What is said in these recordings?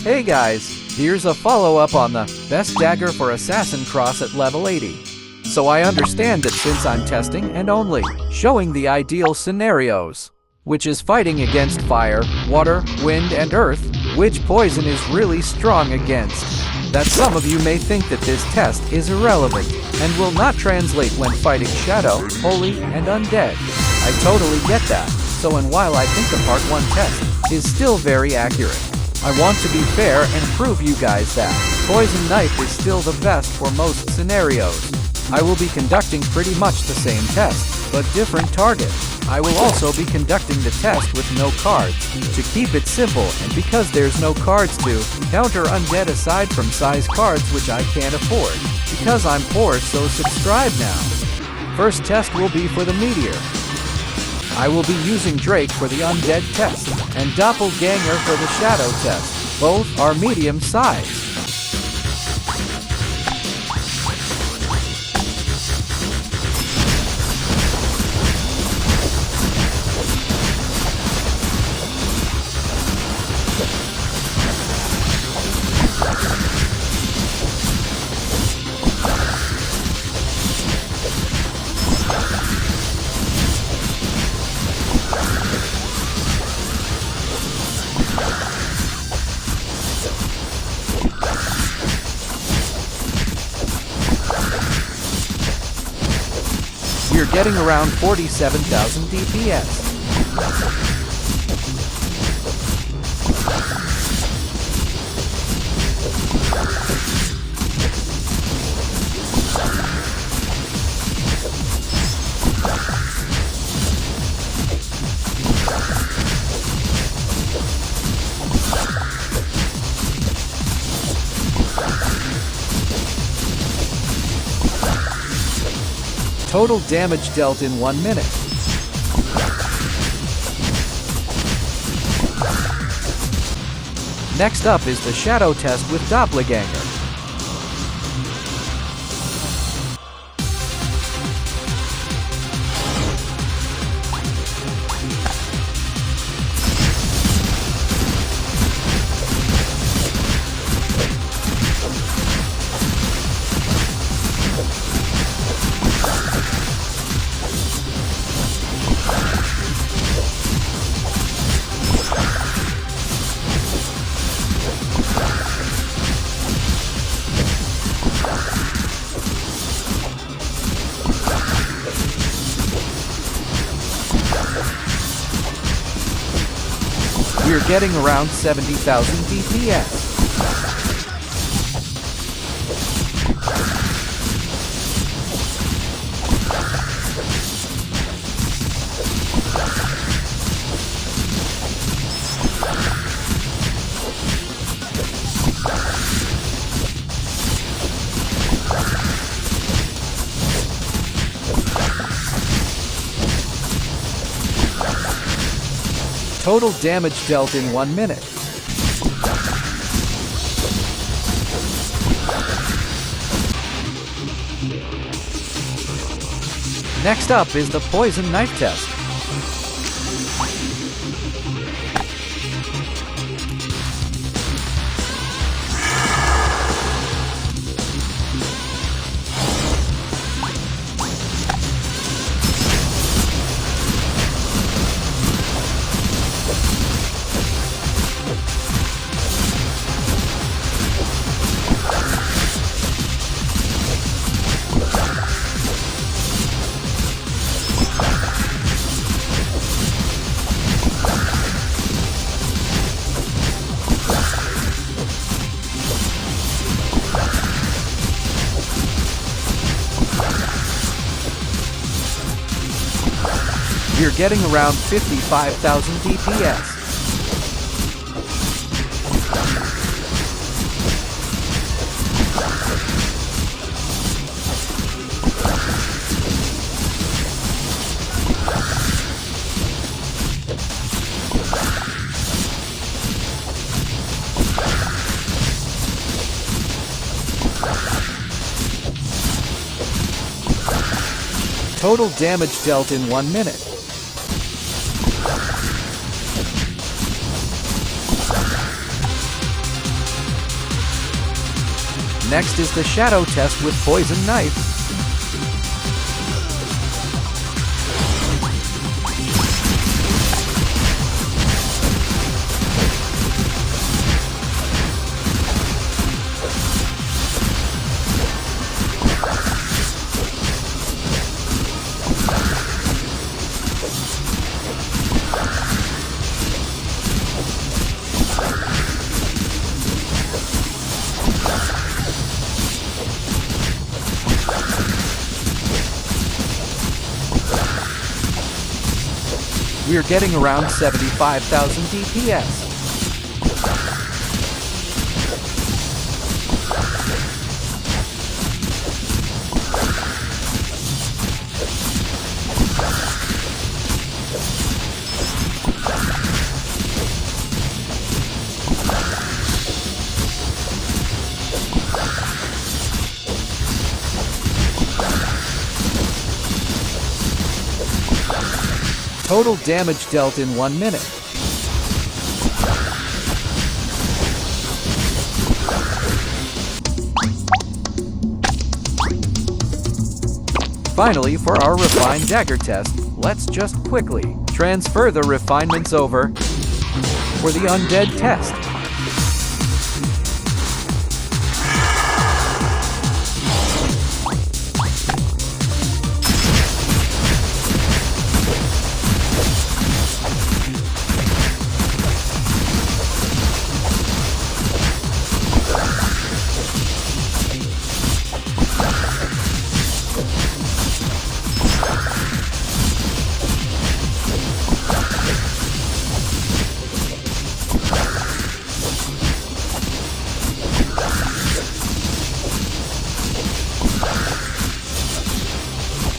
Hey guys, here's a follow-up on the best dagger for Assassin Cross at level 80. So I understand that since I'm testing and only showing the ideal scenarios, which is fighting against fire, water, wind, and earth, which poison is really strong against, that some of you may think that this test is irrelevant and will not translate when fighting shadow, holy, and undead. I totally get that, and while I think the part 1 test is still very accurate, I want to be fair and prove you guys that Poison Knife is still the best for most scenarios. I will be conducting pretty much the same test, but different target. I will also be conducting the test with no cards, to keep it simple, and because there's no cards to counter undead aside from size cards which I can't afford, because I'm poor, so subscribe now. First test will be for the Meteor. I will be using Drake for the undead test, and Doppelganger for the shadow test. Both are medium size. We're getting around 47,000 DPS. Total damage dealt in 1 minute. Next up is the shadow test with Doppelganger. We're getting around 70,000 DPS. Total damage dealt in 1 minute. Next up is the Poison Knife test. We're getting around 55,000 DPS. Total damage dealt in 1 minute. Next is the shadow test with poison knife. We're getting around 75,000 DPS. Total damage dealt in 1 minute. Finally, for our refined dagger test, let's just quickly transfer the refinements over for the undead test.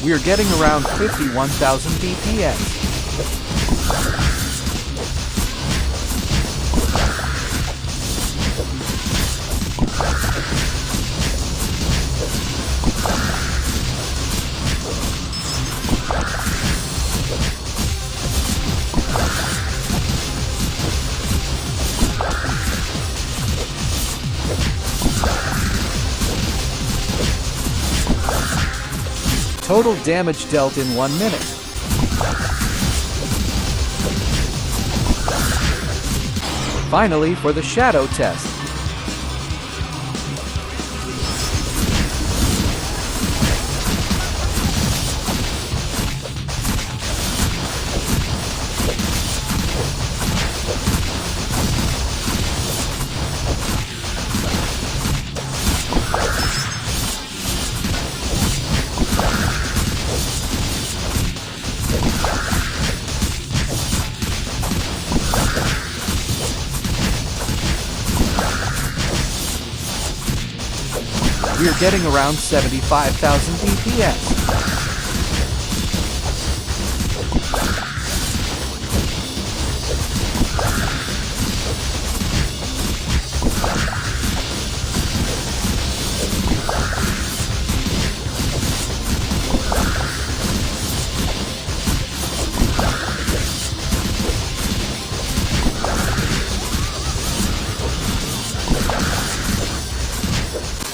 We are getting around 51,000 DPS. Total damage dealt in 1 minute. Finally, for the shadow test. We're getting around 75,000 DPS.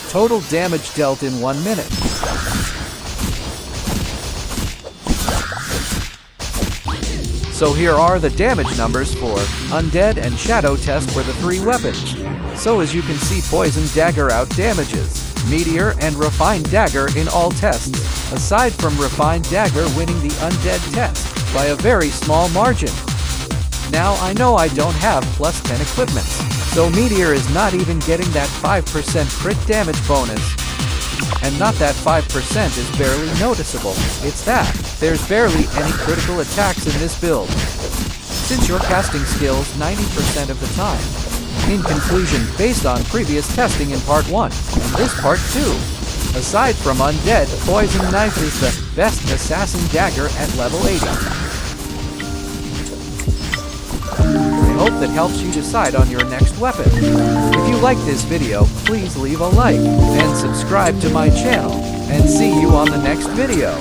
Total damage dealt in 1 minute. So here are the damage numbers for Undead and Shadow test for the 3 weapons. So as you can see, Poison Dagger out damages Meteor and Refined Dagger in all tests, aside from Refined Dagger winning the Undead test by a very small margin. Now I know I don't have plus 10 equipment, so Meteor is not even getting that 5% crit damage bonus. And not that 5% is barely noticeable, it's that there's barely any critical attacks in this build, since you're casting skills 90% of the time. In conclusion, based on previous testing in part 1 and this part 2, aside from Undead, Poison Knife is the best assassin dagger at level 80. I hope that helps you decide on your next weapon. If you like this video, please leave a like and subscribe to my channel, and see you on the next video.